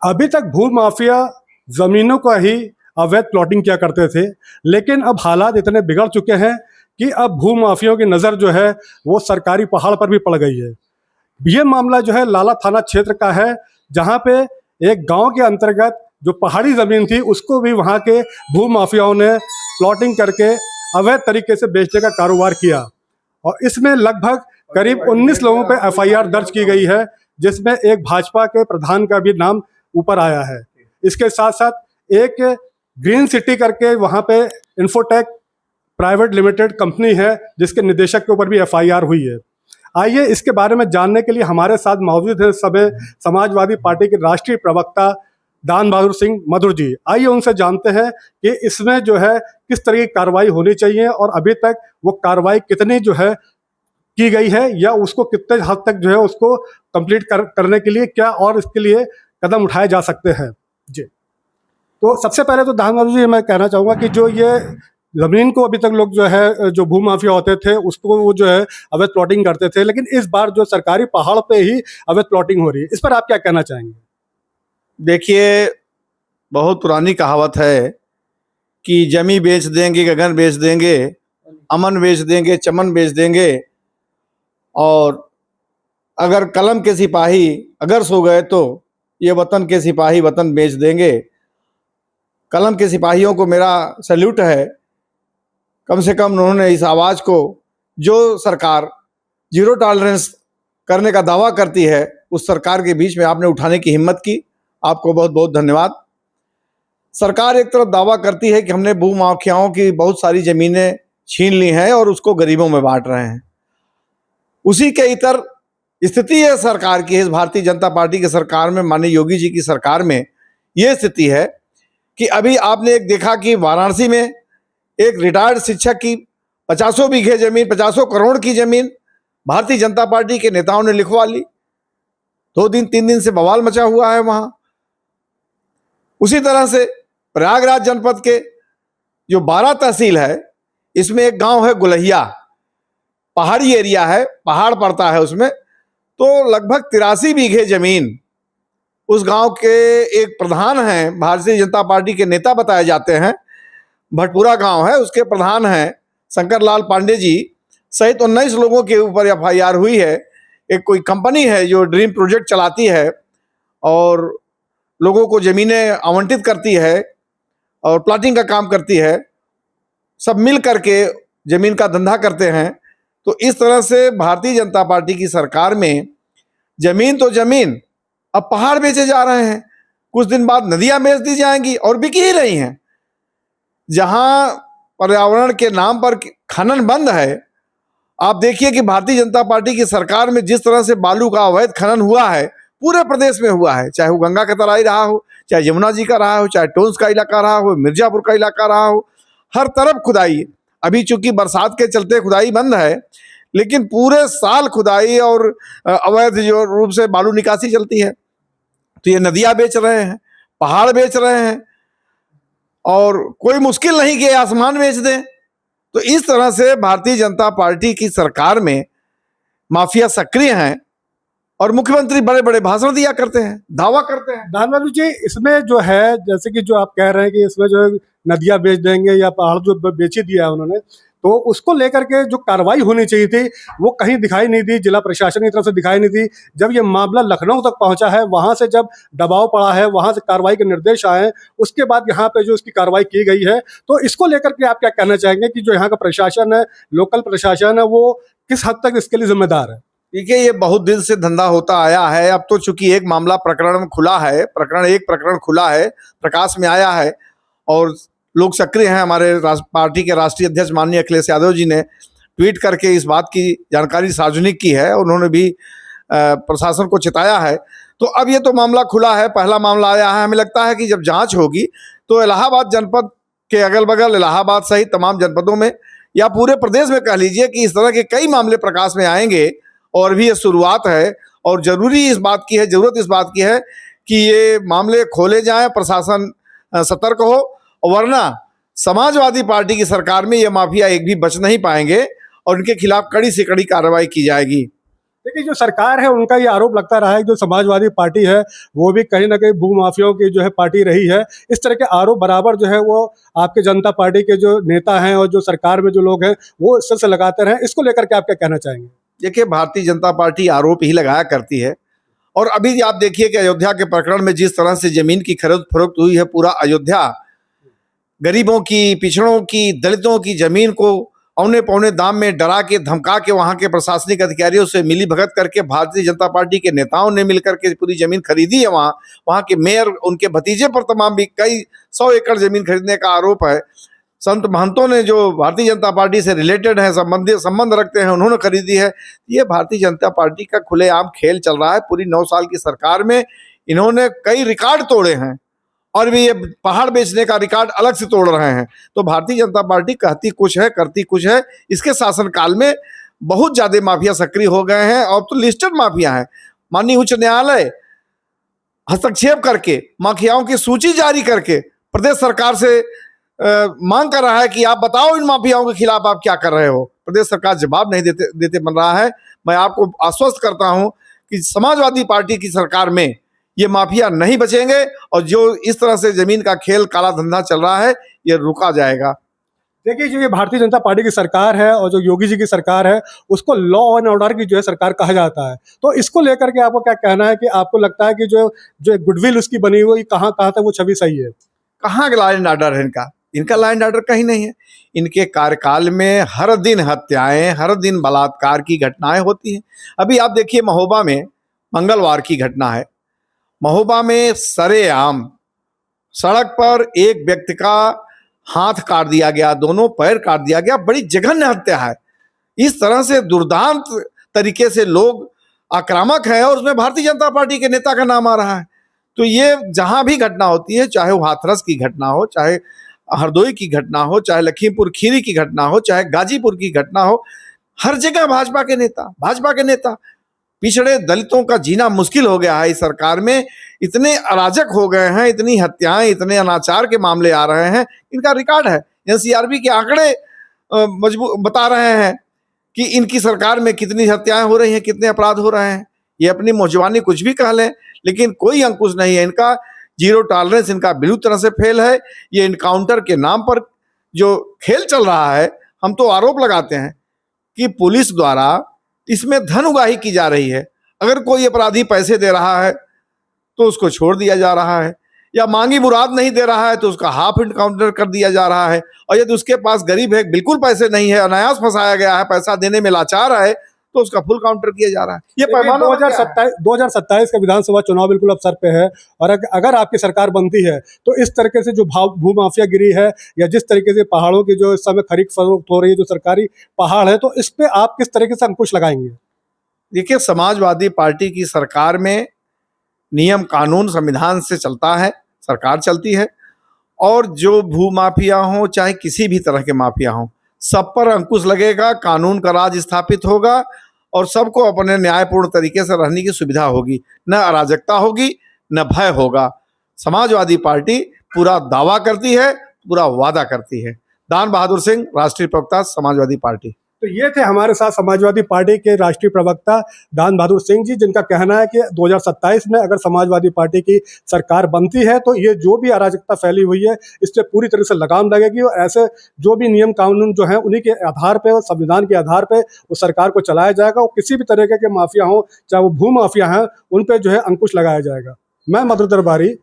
अभी तक भू माफिया जमीनों का ही अवैध प्लॉटिंग किया करते थे, लेकिन अब हालात इतने बिगड़ चुके हैं कि अब भू माफियों की नज़र जो है वो सरकारी पहाड़ पर भी पड़ गई है। ये मामला जो है लाला थाना क्षेत्र का है, जहाँ पे एक गांव के अंतर्गत जो पहाड़ी ज़मीन थी उसको भी वहाँ के भू माफियाओं ने प्लॉटिंग करके अवैध तरीके से बेचने का कारोबार किया और इसमें लगभग करीब 19 लोगों पे एफआईआर दर्ज की गई है, जिसमें एक भाजपा के प्रधान का भी नाम ऊपर आया है। इसके साथ साथ एक ग्रीन सिटी करके वहाँ पे इन्फोटेक प्राइवेट लिमिटेड कंपनी है, जिसके निदेशक के ऊपर भी एफआईआर हुई है। आइए इसके बारे में जानने के लिए हमारे साथ मौजूद हैं समाजवादी पार्टी के राष्ट्रीय प्रवक्ता दान बहादुर सिंह मधुर जी। आइए उनसे जानते हैं कि इसमें जो है किस तरह की कार्रवाई होनी चाहिए और अभी तक वो कार्रवाई कितनी जो है की गई है, या उसको कितने हद तक जो है उसको कंप्लीट करने के लिए क्या और इसके लिए कदम उठाए जा सकते हैं। जी, तो सबसे पहले तो दान बहादुर जी मैं कहना चाहूँगा कि जो ये ज़मीन को अभी तक लोग जो है जो भू माफिया होते थे उसको वो जो है अवैध प्लॉटिंग करते थे, लेकिन इस बार जो सरकारी पहाड़ पे ही अवैध प्लॉटिंग हो रही है, इस पर आप क्या कहना चाहेंगे? देखिए, बहुत पुरानी कहावत है कि जमी बेच देंगे, गगन बेच देंगे, अमन बेच देंगे, चमन बेच देंगे, और अगर कलम के सिपाही अगर सो गए तो ये वतन के सिपाही वतन बेच देंगे। कलम के सिपाहियों को मेरा सैल्यूट है, कम से कम उन्होंने इस आवाज़ को, जो सरकार जीरो टॉलरेंस करने का दावा करती है, उस सरकार के बीच में आपने उठाने की हिम्मत की। आपको बहुत बहुत धन्यवाद। सरकार एक तरफ दावा करती है कि हमने भू माफियाओं की बहुत सारी ज़मीनें छीन ली हैं और उसको गरीबों में बांट रहे हैं। उसी के इतर स्थिति है सरकार की, इस भारतीय जनता पार्टी की सरकार में, माननीय योगी जी की सरकार में ये स्थिति है कि अभी आपने एक देखा कि वाराणसी में एक रिटायर्ड शिक्षक की 50 बीघे जमीन, 50 करोड़ की जमीन भारतीय जनता पार्टी के नेताओं ने लिखवा ली। 2 दिन 3 दिन से बवाल मचा हुआ है वहां। उसी तरह से प्रयागराज जनपद के जो 12 तहसील है, इसमें एक गांव है गुलहिया, पहाड़ी एरिया है, पहाड़ पड़ता है उसमें, तो लगभग 83 बीघे जमीन उस गांव के एक प्रधान हैं, भारतीय जनता पार्टी के नेता बताए जाते हैं, भटपुरा गांव है, उसके प्रधान हैं शंकर लाल पांडे जी सहित 19 लोगों के ऊपर एफआईआर हुई है। एक कोई कंपनी है जो ड्रीम प्रोजेक्ट चलाती है और लोगों को ज़मीनें आवंटित करती है और प्लाटिंग का काम करती है, सब मिल करके ज़मीन का धंधा करते हैं। तो इस तरह से भारतीय जनता पार्टी की सरकार में ज़मीन तो ज़मीन, अब पहाड़ बेचे जा रहे हैं। कुछ दिन बाद नदियां बेच दी जाएंगी और बिक ही रही हैं। जहां पर्यावरण के नाम पर खनन बंद है, आप देखिए कि भारतीय जनता पार्टी की सरकार में जिस तरह से बालू का अवैध खनन हुआ है, पूरे प्रदेश में हुआ है, चाहे वो गंगा का तराई रहा हो, चाहे यमुना जी का रहा हो, चाहे टोंस का इलाका रहा हो, मिर्जापुर का इलाका रहा हो, हर तरफ खुदाई। अभी चूंकि बरसात के चलते खुदाई बंद है, लेकिन पूरे साल खुदाई और अवैध जो रूप से बालू निकासी चलती है। तो ये नदियां बेच रहे हैं, पहाड़ बेच रहे हैं, और कोई मुश्किल नहीं कि आसमान बेच दें। तो इस तरह से भारतीय जनता पार्टी की सरकार में माफिया सक्रिय हैं और मुख्यमंत्री बड़े बड़े भाषण दिया करते हैं, दावा करते हैं। दान बहादुर जी, इसमें जो है जैसे कि जो आप कह रहे हैं कि इसमें जो है नदियां बेच देंगे या पहाड़ जो बेच ही दिया है उन्होंने, तो उसको लेकर के जो कार्रवाई होनी चाहिए थी वो कहीं दिखाई नहीं दी, जिला प्रशासन की तरफ से दिखाई नहीं दी। जब ये मामला लखनऊ तक पहुंचा है, वहां से जब दबाव पड़ा है, वहां से कार्रवाई के निर्देश आए हैं, उसके बाद यहाँ पे जो इसकी कार्रवाई की गई है, तो इसको लेकर के आप क्या कहना चाहेंगे कि जो यहाँ का प्रशासन है, लोकल प्रशासन है, वो किस हद तक इसके लिए जिम्मेदार है? देखिए, ये बहुत दिन से धंधा होता आया है। अब तो चूंकि एक मामला प्रकरण में खुला है, प्रकरण खुला है, प्रकाश में आया है और लोग सक्रिय हैं। हमारे पार्टी के राष्ट्रीय अध्यक्ष माननीय अखिलेश यादव जी ने ट्वीट करके इस बात की जानकारी सार्वजनिक की है, उन्होंने भी प्रशासन को चिताया है। तो अब ये तो मामला खुला है, पहला मामला आया है। हमें लगता है कि जब जांच होगी तो इलाहाबाद जनपद के अगल बगल, इलाहाबाद सहित तमाम जनपदों में या पूरे प्रदेश में कह लीजिए कि इस तरह के कई मामले प्रकाश में आएंगे। और भी ये शुरुआत है और जरूरत इस बात की है कि ये मामले खोले जाएं, प्रशासन सतर्क हो, वरना समाजवादी पार्टी की सरकार में ये माफिया एक भी बच नहीं पाएंगे और इनके खिलाफ कड़ी से कड़ी कार्रवाई की जाएगी। देखिए, जो सरकार है उनका ये आरोप लगता रहा है कि जो समाजवादी पार्टी है वो भी कहीं न कहीं भूमाफियाओं की जो है पार्टी रही है। इस तरह के आरोप बराबर जो है वो आपके जनता पार्टी के जो नेता हैं और जो सरकार में जो लोग हैं वो सिर से लगाते रहे हैं। इसको लेकर के आप क्या कहना चाहेंगे? देखिए, भारतीय जनता पार्टी आरोप ही लगाया करती है। और अभी आप देखिए कि अयोध्या के प्रकरण में जिस तरह से जमीन की खरीद फरोख्त हुई है, पूरा अयोध्या गरीबों की, पिछड़ों की, दलितों की जमीन को औने पौने दाम में डरा के धमका के वहां के प्रशासनिक अधिकारियों से मिली भगत करके भारतीय जनता पार्टी के नेताओं ने मिलकर के पूरी जमीन खरीदी है। वहां के मेयर, उनके भतीजे पर तमाम भी कई 100 एकड़ जमीन खरीदने का आरोप है। संत महंतों ने जो भारतीय जनता पार्टी से रिलेटेड है, संबंध रखते हैं, उन्होंने खरीदी है। ये भारतीय जनता पार्टी का खुलेआम खेल चल रहा है। पूरी 9 साल की सरकार में इन्होंने कई रिकॉर्ड तोड़े हैं और भी ये पहाड़ बेचने का रिकॉर्ड अलग से तोड़ रहे हैं। तो भारतीय जनता पार्टी कहती कुछ है, करती कुछ है। इसके शासनकाल में बहुत ज्यादा माफिया सक्रिय हो गए हैं और तो लिस्टेड माफिया है। माननीय उच्च न्यायालय हस्तक्षेप करके माफियाओं की सूची जारी करके प्रदेश सरकार से मांग कर रहा है कि आप बताओ इन माफियाओं के खिलाफ आप क्या कर रहे हो। प्रदेश सरकार जवाब नहीं देते बन रहा है। मैं आपको आश्वस्त करता हूं कि समाजवादी पार्टी की सरकार में ये माफिया नहीं बचेंगे और जो इस तरह से जमीन का खेल, काला धंधा चल रहा है, ये रुका जाएगा। देखिए, जो ये भारतीय जनता पार्टी की सरकार है और जो योगी जी की सरकार है उसको लॉ एंड ऑर्डर की जो है सरकार कहा जाता है। तो इसको लेकर के आपको क्या कहना है कि आपको लगता है कि जो जो गुडविल उसकी बनी हुई कहाँ कहाँ तक वो छवि सही है? कहाँ लॉ एंड ऑर्डर है इनका लॉ एंड ऑर्डर कहीं नहीं है। इनके कार्यकाल में हर दिन हत्याएं, हर दिन बलात्कार की घटनाएं होती हैं। अभी आप देखिए, महोबा में मंगलवार की घटना है। महोबा में सरेआम सड़क पर एक व्यक्ति का हाथ काट दिया गया, दोनों पैर काट दिया गया। बड़ी जघन्य हत्या है। इस तरह से दुर्दांत तरीके से लोग आक्रामक है और उसमें भारतीय जनता पार्टी के नेता का नाम आ रहा है। तो ये जहां भी घटना होती है, चाहे वो हाथरस की घटना हो, चाहे हरदोई की घटना हो, चाहे लखीमपुर खीरी की घटना हो, चाहे गाजीपुर की घटना हो, हर जगह भाजपा के नेता पिछड़े दलितों का जीना मुश्किल हो गया है। इस सरकार में इतने अराजक हो गए हैं, इतनी हत्याएं, इतने अनाचार के मामले आ रहे हैं। इनका रिकॉर्ड है। एनसीआरबी के आंकड़े मजबूत बता रहे हैं कि इनकी सरकार में कितनी हत्याएं हो रही हैं, कितने अपराध हो रहे हैं। ये अपनी मौजवानी कुछ भी कह लें, लेकिन कोई अंकुश नहीं है इनका। जीरो टॉलरेंस इनका बिल्कुल तरह से फेल है। ये इनकाउंटर के नाम पर जो खेल चल रहा है, हम तो आरोप लगाते हैं कि पुलिस द्वारा इसमें धन उगाही की जा रही है। अगर कोई अपराधी पैसे दे रहा है तो उसको छोड़ दिया जा रहा है, या मांगी मुराद नहीं दे रहा है तो उसका हाफ इनकाउंटर कर दिया जा रहा है। और यदि उसके पास गरीब है, बिल्कुल पैसे नहीं है, अनायास फंसाया गया है, पैसा देने में लाचार है, तो उसका फुल काउंटर किया जा रहा है। ये पैमाना 2027 का विधानसभा चुनाव बिल्कुल अब सर पे है और अगर आपकी सरकार बनती है तो इस तरीके से जो भूमाफियागिरी है या जिस तरीके से पहाड़ों की जो इस समय खरीद फरोख्त हो रही है, जो सरकारी पहाड़ है, तो इस पे आप किस तरीके से अंकुश लगाएंगे? देखिए, समाजवादी पार्टी की सरकार में नियम कानून संविधान से चलता है, सरकार चलती है। और जो भूमाफिया हो, चाहे किसी भी तरह के माफिया हो, सब पर अंकुश लगेगा, कानून का राज स्थापित होगा और सबको अपने न्यायपूर्ण तरीके से रहने की सुविधा होगी। न अराजकता होगी, न भय होगा। समाजवादी पार्टी पूरा दावा करती है, पूरा वादा करती है। दान बहादुर सिंह, राष्ट्रीय प्रवक्ता, समाजवादी पार्टी। तो ये थे हमारे साथ समाजवादी पार्टी के राष्ट्रीय प्रवक्ता दान बहादुर सिंह जी, जिनका कहना है कि 2027 में अगर समाजवादी पार्टी की सरकार बनती है तो ये जो भी अराजकता फैली हुई है इस पर पूरी तरह से लगाम लगेगी और ऐसे जो भी नियम कानून जो है उन्हीं के आधार पे और संविधान के आधार पे उस सरकार को चलाया जाएगा और किसी भी तरीके के माफिया हों, चाहे वो भू माफिया हैं, उन पर जो है अंकुश लगाया जाएगा। मैं मधुर दरबारी,